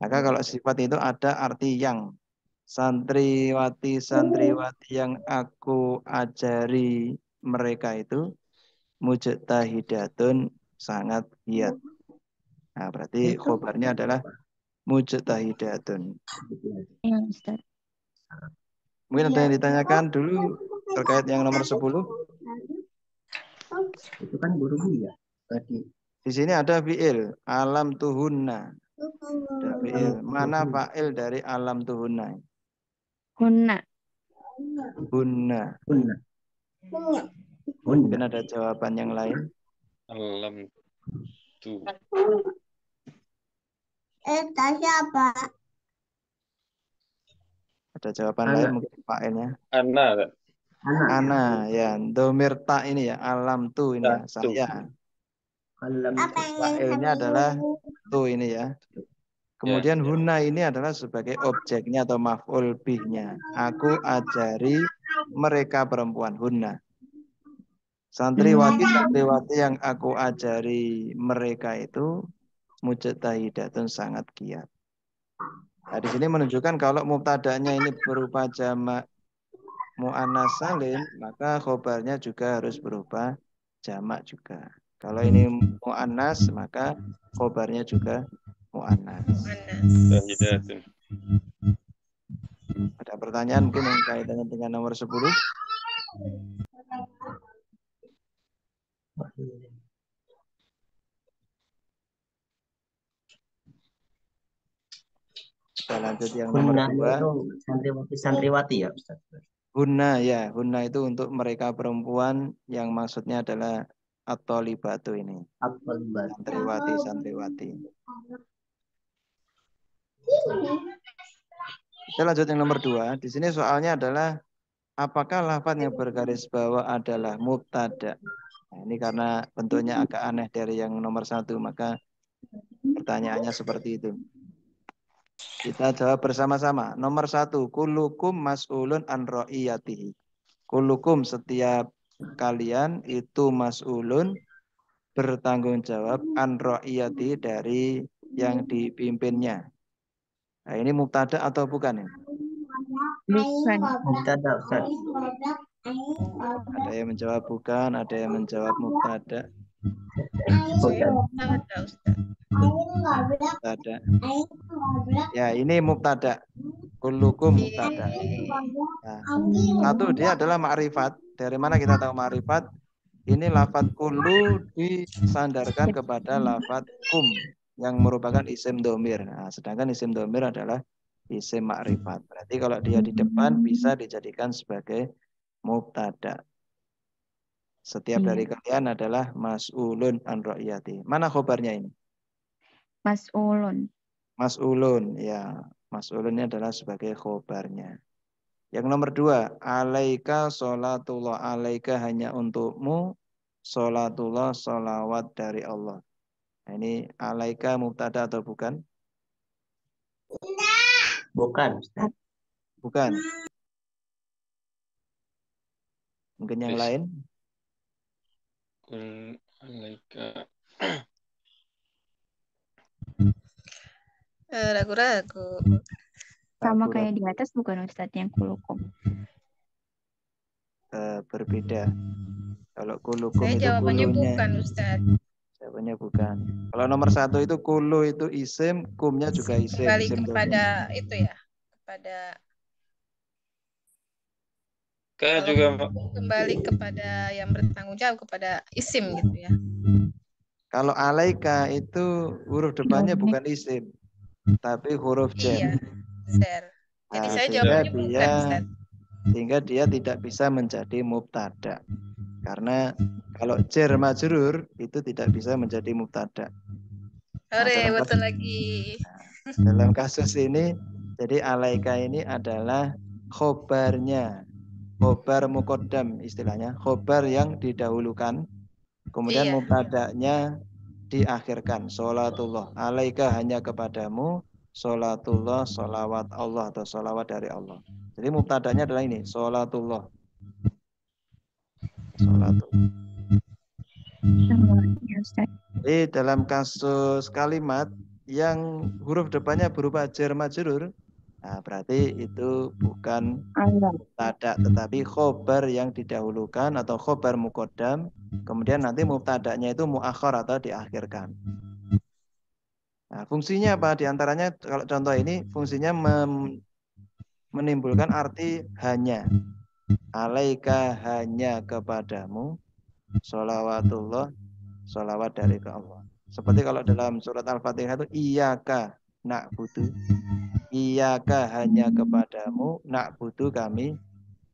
Maka kalau sifat itu ada arti yang. Santriwati yang aku ajari mereka itu mujtahidatun, sangat giat. Nah, berarti khobarnya adalah mujtahidatun. Ya Ustaz. Mungkin ada yang ditanyakan dulu terkait yang nomor 10. Itu kan guru ya tadi. Di sini ada fi'il alam tuhunna. Ada fi'il. Mana fa'il dari alam tuhunna? Hunna. Hunna. Mungkin ada jawaban yang lain. Alam tu. Siapa? Ada jawaban lain mungkin fa'ilnya. Ana. Ya. Domir ta ini ya. Alam tu ini ya. Saya. Fa'ilnya adalah tu ini ya. Kemudian hunna ini adalah sebagai objeknya atau maf'ul bihnya. Aku ajari mereka perempuan, hunna. Santriwati yang aku ajari mereka itu mujtahidatun, sangat giat. Nah, di sini menunjukkan kalau mubtada'nya ini berupa jamak mu'annas salim, maka khobarnya juga harus berupa jamak juga. Kalau ini mu'annas, maka khobarnya juga mu'annas. Ada pertanyaan mungkin yang kaitannya dengan nomor 10? Kita lanjut yang nomor 2. Santriwati ya Ustaz. Hunna ya, hunna itu untuk mereka perempuan yang maksudnya adalah at-thalibatu ini. Santriwati. Kita lanjut yang nomor 2. Di sini soalnya adalah apakah lafaz yang bergaris bawah adalah mubtada? Nah, ini karena bentuknya agak aneh dari yang nomor 1, maka pertanyaannya seperti itu. Kita jawab bersama-sama. Nomor 1, kullukum mas'ulun an ra'iyatihi. Kullukum, setiap kalian itu mas'ulun, bertanggung jawab, an ra'iyatihi, dari yang dipimpinnya. Nah, ini mubtada atau bukan ini? Bukan. Mubtada Ustaz. Ada yang menjawab bukan, ada yang menjawab mubtada. Mubtada. Ya, ini mubtada. Kullukum mubtada. Nah, 1 dia adalah ma'rifat. Dari mana kita tahu ma'rifat? Ini lafadz kullu disandarkan kepada lafadz kum yang merupakan isim domir. Nah, sedangkan isim domir adalah isim ma'rifat. Berarti kalau dia di depan bisa dijadikan sebagai mubtada. Setiap dari kalian adalah mas'ulun an ra'iyati. Mana khobarnya ini? Mas'ulun. Mas'ulun, ya. Mas'ulun ini adalah sebagai khobarnya. Yang nomor 2, alaika sholatullah. Alaika hanya untukmu, sholatullah, sholawat dari Allah. Nah, ini alaika mubtada atau bukan? Bukan, Ustaz. Bukan. Mungkin yang lain? Alaika. Ragu-ragu. Sama kayak di atas bukan Ustadz yang kulukum? Berbeda. Kalau kulukum Saya itu jawabannya kulunya. bukan, Ustadz. Jawabannya bukan. Kalau nomor 1 itu kulu itu isim, kumnya juga isim. Kembali isim kepada itu ya, kepada Kayak kalau juga kembali kepada yang bertanggung jawab kepada isim gitu ya. Kalau alaika itu huruf depannya bukan isim, tapi huruf jar. Iya, Sir. Jadi saya jawabnya bukan, Ustaz. Sehingga dia tidak bisa menjadi mubtada. Karena kalau jar majrur itu tidak bisa menjadi mubtada. Betul lagi. Dalam kasus ini, jadi alaika ini adalah khobarnya. Khobar muqaddam istilahnya. Khobar yang didahulukan. Kemudian mubtada'nya diakhirkan. Sholatullah. Alaika hanya kepadamu. Sholatullah, sholawat Allah atau sholawat dari Allah. Jadi mubtada'nya adalah ini. Sholatullah. Sholatullah. Jadi dalam kasus kalimat yang huruf depannya berupa jar majrur, nah berarti itu bukan mubtada tetapi khobar yang didahulukan atau khobar muqaddam, kemudian nanti mubtadanya itu muakhar atau diakhirkan. Nah, fungsinya apa? Di antaranya kalau contoh ini fungsinya menimbulkan arti hanya. Alaika hanya kepadamu, sholawatullah, sholawat dari ke Allah. Seperti kalau dalam surat Al-Fatihah itu iyyaka na'budu. Iyyaka hanya kepadamu, na'budu kami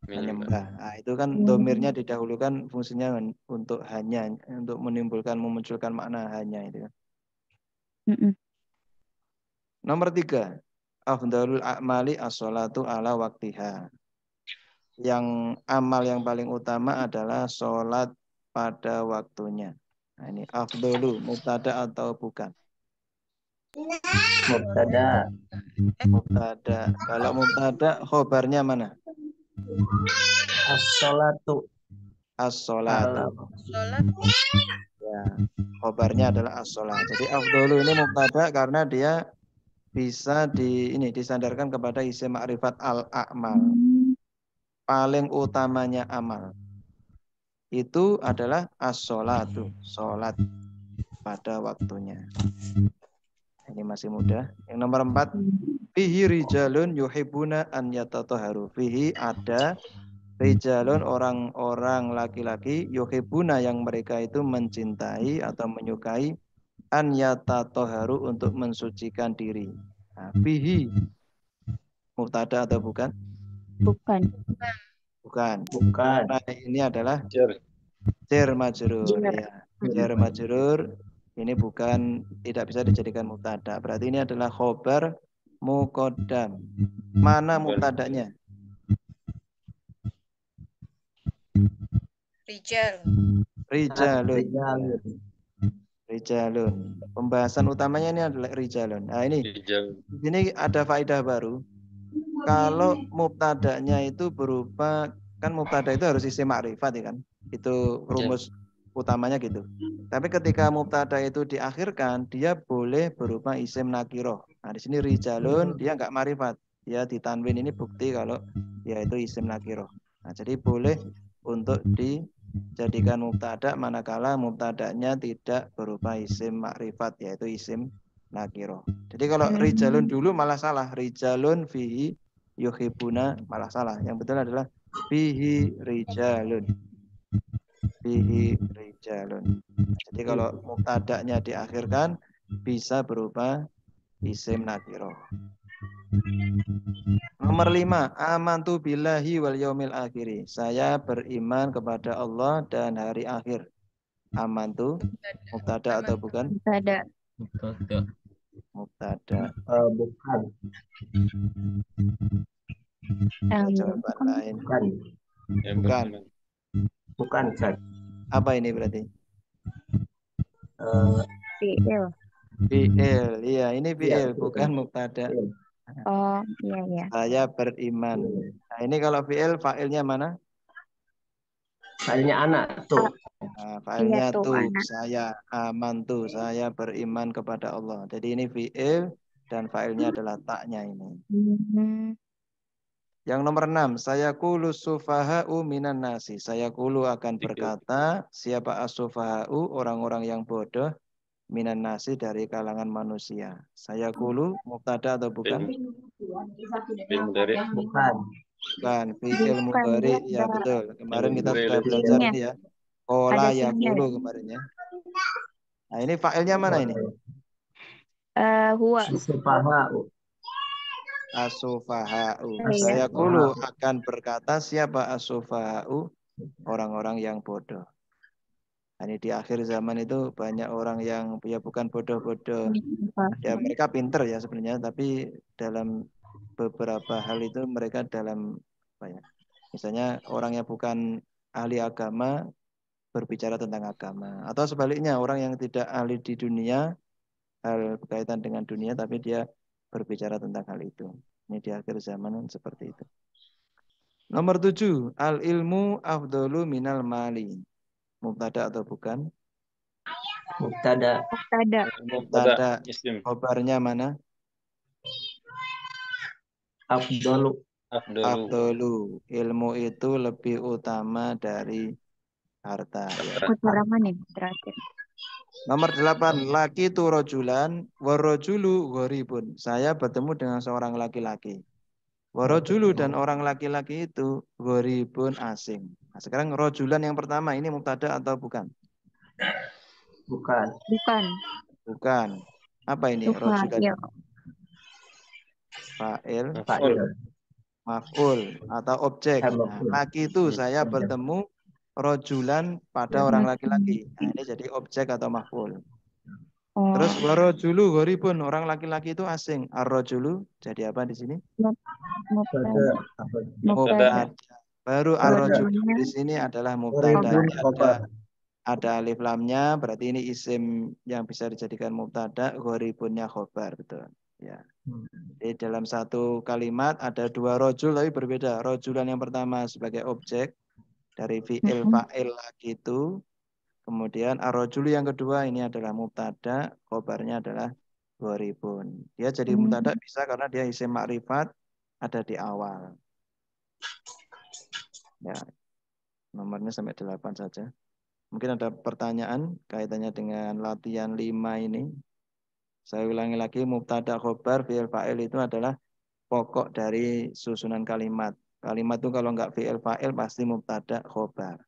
menyembah. Nah, itu kan domirnya didahulukan fungsinya untuk hanya, untuk memunculkan makna hanya itu. Nomor 3, afdalul a'mali as-sholatu ala waktiha. Yang amal yang paling utama adalah sholat pada waktunya. Nah, ini afdalu mubtada atau bukan? Mubtada. Mubtada. Kalau mubtada khobarnya mana? As-sholatu. As-sholatu. Ya, khobarnya adalah as-sholat. Jadi afdalu ini mubtada karena dia bisa disandarkan kepada isim ma'rifat al-a'mal. Paling utamanya amal itu adalah as-sholatu, sholat pada waktunya. Ini masih mudah. Yang nomor 4, fihi rijalun yuhibbuna an yatatahharu. Fihi ada rijalun, orang-orang laki-laki, yuhibbuna yang mereka itu mencintai atau menyukai an yatatahharu untuk mensucikan diri. Nah, fihi mubtada atau bukan? Bukan. Nah, ini adalah jar majrur. Ya. Jar majrur ini tidak bisa dijadikan mubtada. Berarti ini adalah khobar muqaddam. Mana mubtadanya? Rijalun. Pembahasan utamanya ini adalah rijalun. Nah, ini ada faedah baru. Kalau mubtadanya itu berupa, kan mubtada itu harus isim ma'rifat ya kan? Itu rumus utamanya gitu. Tapi ketika mubtada itu diakhirkan, dia boleh berupa isim nakiroh. Nah, di sini rijalun dia enggak ma'rifat. Ya ditanwin, ini bukti kalau dia itu isim nakiroh. Nah, jadi boleh untuk dijadikan mubtada manakala mubtadanya tidak berupa isim ma'rifat, yaitu isim nakiroh. Jadi kalau rijalun dulu malah salah. Rijalun fihi yuhibbuna malah salah. Yang betul adalah fihi rijalun. Fihi rijalun. Jadi kalau mubtadanya diakhirkan bisa berupa isim nakiroh. Nomor 5, amantu billahi wal yaumil akhiri. Saya beriman kepada Allah dan hari akhir. Amantu mubtada atau bukan? Mubtada. Mubtada. Bukan. Ada jawaban lain. Bukan. Bukan. Bukan, Ustaz. Apa ini berarti? Fi'il. Fi'il. Iya, ini fi'il, Iya, bukan mubtada. Oh, iya iya. Saya beriman. Nah, ini kalau fi'il, fa'ilnya mana? Fa'ilnya anak tuh. Nah, fa'ilnya Iya, tuh, tuh, anak. saya amantu, saya beriman kepada Allah. Jadi ini fi'il dan fa'ilnya adalah taknya ini. Yang nomor 6, saya kulu sufaha'u minan nasi. Saya kulu akan berkata, siapa as-sufaha'u, orang-orang yang bodoh, minan nasi dari kalangan manusia. Saya kulu, mubtada atau bukan? Bukan. Bukan, fi'il Bukan, mudhari. dia Ya betul. Kemarin kita Mudhari sudah itu. belajar Fi'ilnya. ini ya. Kola Ada ya fi'ilnya. kulu kemarin ya. Nah ini fa'ilnya mana ini? Huwa. Sufaha'u. As-sufaha'u. Iya. Saya kulu akan berkata siapa as-sufaha'u, orang-orang yang bodoh. Nah, ini di akhir zaman itu banyak orang yang ya bukan bodoh-bodoh. Ya mereka pinter ya sebenarnya, tapi dalam beberapa hal itu mereka dalam apa ya? Misalnya orang yang bukan ahli agama berbicara tentang agama, atau sebaliknya orang yang tidak ahli di dunia hal berkaitan dengan dunia tapi dia berbicara tentang hal itu. Ini di akhir zaman seperti itu. Nomor 7, al ilmu afdalu minal mali. Mubtada atau bukan? Mubtada. Mubtada. Mubtada. Khobarnya mana? Afdalu. Afdalu. Ilmu itu lebih utama dari harta. Ya. Keterangan nih terakhir. Nomor 8, laki itu rojulan, warojulu gharibun. Saya bertemu dengan seorang laki-laki. Warojulu dan orang laki-laki itu gharibun asing. Nah, sekarang rojulan yang pertama ini mubtada atau bukan? Bukan. Bukan. Bukan. Apa ini rojulan? Iya. Fa'il. Fa'il. Maf'ul atau objek. Nah, laki itu saya bertemu rojulan pada orang laki-laki. Nah, ini jadi objek atau maf'ul. Terus warojulu gharibun, orang laki-laki itu asing. Ar-rojulu jadi apa di sini? Mubtada. Baru ar-rojulu di sini adalah mubtada. Ada alif lamnya, berarti ini isim yang bisa dijadikan mubtada, gharibunnya khobar, betul. Ya. Jadi dalam satu kalimat ada dua rojul tapi berbeda. Rojulan yang pertama sebagai objek dari fi'il fa'il lagi itu. Kemudian ar-rajulu yang kedua ini adalah mubtada, khobarnya adalah gharibun. Dia jadi mubtada bisa karena dia isim ma'rifat ada di awal. Ya. Nomornya sampai 8 saja. Mungkin ada pertanyaan kaitannya dengan latihan 5 ini. Saya ulangi lagi, mubtada, khobar, fi'il fa'il itu adalah pokok dari susunan kalimat. Kalimat itu kalau nggak fi'il fa'il pasti mubtada, khobar.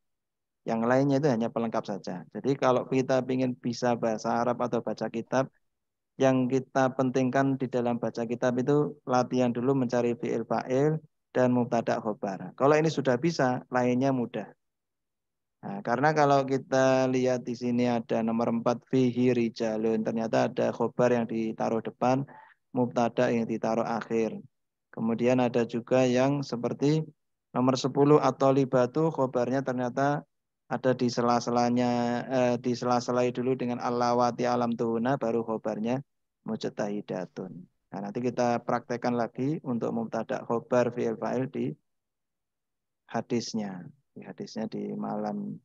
Yang lainnya itu hanya pelengkap saja. Jadi kalau kita ingin bisa bahasa Arab atau baca kitab, yang kita pentingkan di dalam baca kitab itu latihan dulu mencari fi'il fa'il dan mubtada khobar. Kalau ini sudah bisa, lainnya mudah. Nah, karena kalau kita lihat di sini ada nomor 4 fihi rijalun, ternyata ada khobar yang ditaruh depan, mubtada yang ditaruh akhir. Kemudian ada juga yang seperti nomor 10 atau libatu, khobarnya ternyata ada di sela-selanya, di sela-selai dulu dengan allawati alam tuhuna, baru khobarnya mujtahidatun. Nah, nanti kita praktekkan lagi untuk mubtada khobar fi'il fa'il di hadisnya. Di hadisnya di malam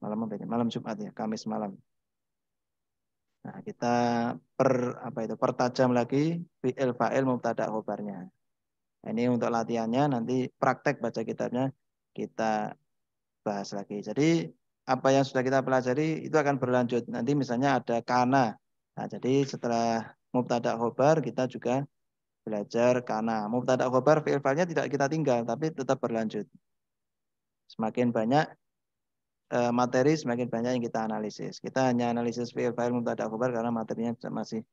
apa ini? Malam Jumat ya, Kamis malam. Nah, kita pertajam lagi fi'il fa'il mubtada khobarnya. Nah, ini untuk latihannya, nanti praktek baca kitabnya kita bahas lagi. Jadi apa yang sudah kita pelajari itu akan berlanjut. Nanti misalnya ada kana. Nah, jadi setelah mubtada khobar kita juga belajar kana. Mubtada khobar fi'il fa'ilnya tidak kita tinggal tapi tetap berlanjut. Semakin banyak materi semakin banyak yang kita analisis. Kita hanya analisis fi'il fa'il mubtada khobar karena materinya masih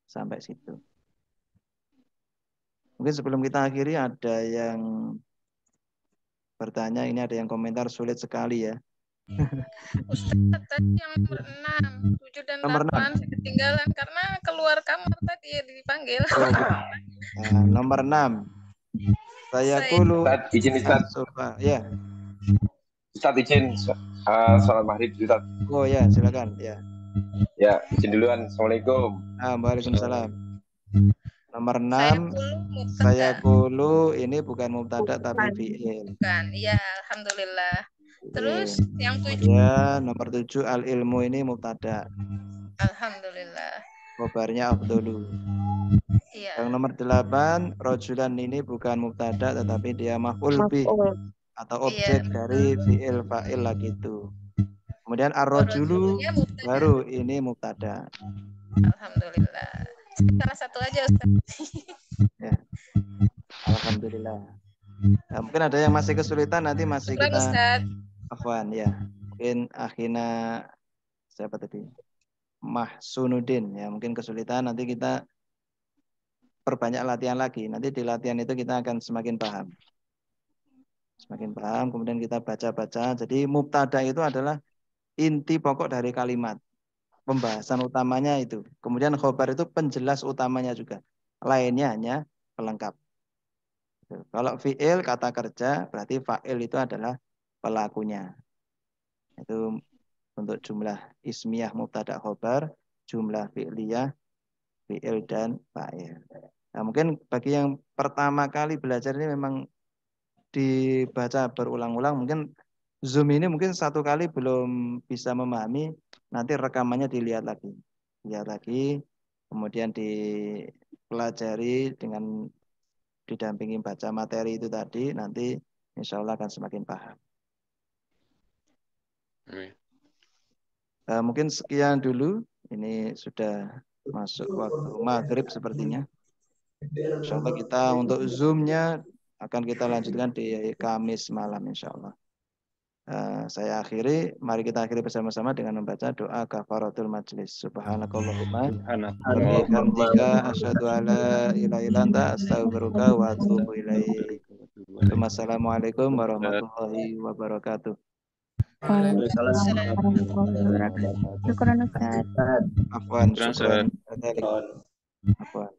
sampai situ. Mungkin sebelum kita akhiri ada yang bertanya, ini ada yang komentar sulit sekali ya. Ustaz, tadi yang nomor 6, 7 dan Nomor 8 saya ketinggalan karena keluar kamar tadi dipanggil. Nah, nomor 6. Saya kulu. Ustaz, izin Ustaz. Ya. Ustaz izin sholat maghrib Ustaz. Oh ya, silakan. Ya. Ya, izin duluan. Assalamualaikum. Waalaikumsalam. Nomor 6. Saya kulu ini bukan mubtada tapi fi'il. Bukan. Iya, alhamdulillah. Terus yang 7. Kemudian nomor 7 al ilmu ini mubtada. Alhamdulillah. Khobarnya afdolu. Iya. Yang nomor 8 rojulan ini bukan mubtada tetapi dia maf'ul bih atau objek dari fi'il fa'il lagi itu. Kemudian ar-rajulu baru ini mubtada. Alhamdulillah. Salah satu aja Ustaz. Ya. Alhamdulillah. Nah, mungkin ada yang masih kesulitan nanti masih kita afwan ya. Mungkin akhina siapa tadi? Mahsunuddin ya, mungkin kesulitan nanti kita perbanyak latihan lagi. Nanti di latihan itu kita akan semakin paham. Semakin paham, kemudian kita baca-baca. Jadi mubtada itu adalah inti pokok dari kalimat. Pembahasan utamanya itu. Kemudian khobar itu penjelas utamanya juga. Lainnya hanya pelengkap. Kalau fi'il kata kerja, berarti fa'il itu adalah pelakunya. Itu untuk jumlah ismiyah mubtada khobar, jumlah fi'liyah, fi'il dan fa'il. Nah, mungkin bagi yang pertama kali belajar ini memang dibaca berulang-ulang, mungkin Zoom ini mungkin satu kali belum bisa memahami, nanti rekamannya dilihat lagi. Lihat lagi, kemudian dipelajari dengan didampingi baca materi itu tadi, nanti insya Allah akan semakin paham. Mungkin sekian dulu, ini sudah masuk waktu maghrib sepertinya. Insya Allah kita untuk Zoom-nya akan kita lanjutkan di Kamis malam insya Allah. Saya akhiri, mari kita akhiri bersama-sama dengan membaca doa kafaratul majlis. Subhanakallahumma wa bihamdika asyhadu an la ilaha illa anta astaghfiruka wa atubu ilaik. Wassalamualaikum warahmatullahi wabarakatuh. Waalaikumsalam warahmatullahi wabarakatuh. Syukran Ustaz. Afwan, syukran. Afwan.